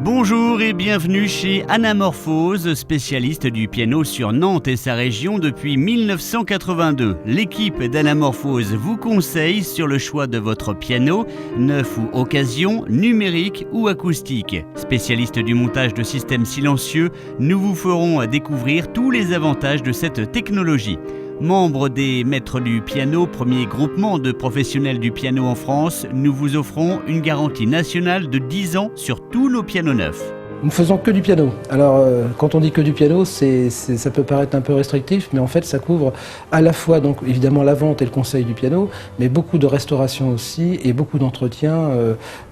Bonjour et bienvenue chez Anamorphose, spécialiste du piano sur Nantes et sa région depuis 1982. L'équipe d'Anamorphose vous conseille sur le choix de votre piano, neuf ou occasion, numérique ou acoustique. Spécialiste du montage de systèmes silencieux, nous vous ferons découvrir tous les avantages de cette technologie. Membre des Maîtres du Piano, premier groupement de professionnels du piano en France, nous vous offrons une garantie nationale de 10 ans sur tous nos pianos neufs. Nous ne faisons que du piano. Alors, quand on dit que du piano, ça peut paraître un peu restrictif, mais en fait, ça couvre à la fois, donc, évidemment, la vente et le conseil du piano, mais beaucoup de restauration aussi et beaucoup d'entretien.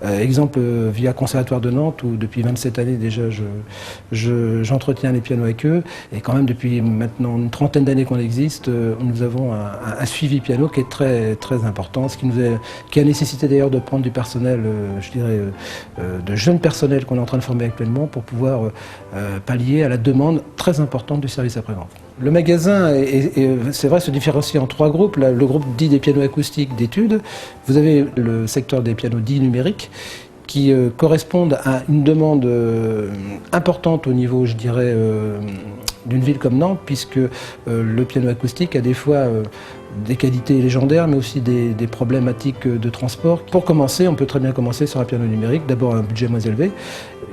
Exemple, via Conservatoire de Nantes, où depuis 27 années déjà, j'entretiens les pianos avec eux. Et quand même, depuis maintenant une trentaine d'années qu'on existe, nous avons un suivi piano qui est très, très important, qui a nécessité d'ailleurs de prendre du personnel, je dirais, de jeunes personnels qu'on est en train de former actuellement, pour pouvoir pallier à la demande très importante du service après-vente. Le magasin, c'est vrai, se différencie en trois groupes. Là, le groupe dit des pianos acoustiques d'études. Vous avez le secteur des pianos dits numériques qui correspondent à une demande importante au niveau, je dirais, d'une ville comme Nantes, puisque le piano acoustique a des fois des qualités légendaires, mais aussi des problématiques de transport. Pour commencer, on peut très bien commencer sur un piano numérique, d'abord un budget moins élevé,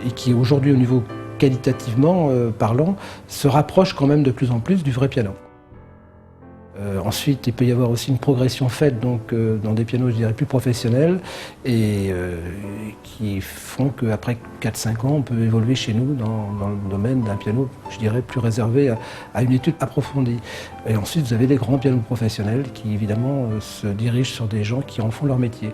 et qui aujourd'hui, au niveau qualitativement parlant, se rapproche quand même de plus en plus du vrai piano. Ensuite, il peut y avoir aussi une progression faite donc, dans des pianos, je dirais, plus professionnels et qui font qu'après 4-5 ans, on peut évoluer chez nous dans le domaine d'un piano, je dirais, plus réservé à une étude approfondie. Et ensuite, vous avez les grands pianos professionnels qui, évidemment, se dirigent sur des gens qui en font leur métier.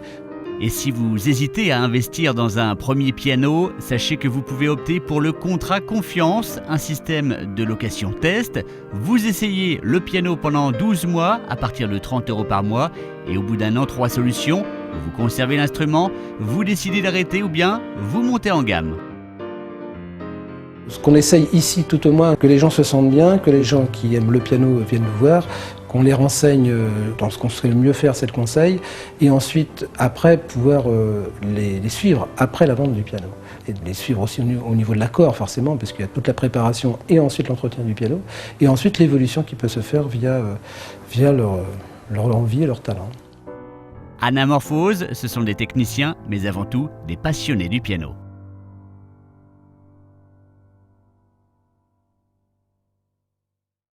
Et si vous hésitez à investir dans un premier piano, sachez que vous pouvez opter pour le contrat confiance, un système de location test. Vous essayez le piano pendant 12 mois à partir de 30 € par mois et au bout d'un an, 3 solutions. Vous conservez l'instrument, vous décidez d'arrêter ou bien vous montez en gamme. Ce qu'on essaye ici, tout au moins, que les gens se sentent bien, que les gens qui aiment le piano viennent nous voir, qu'on les renseigne dans ce qu'on serait le mieux faire, c'est le conseil, et ensuite, après, pouvoir les suivre après la vente du piano. Et les suivre aussi au niveau de l'accord, forcément, parce qu'il y a toute la préparation et ensuite l'entretien du piano, et ensuite l'évolution qui peut se faire via leur envie et leur talent. Anamorphose, ce sont des techniciens, mais avant tout des passionnés du piano.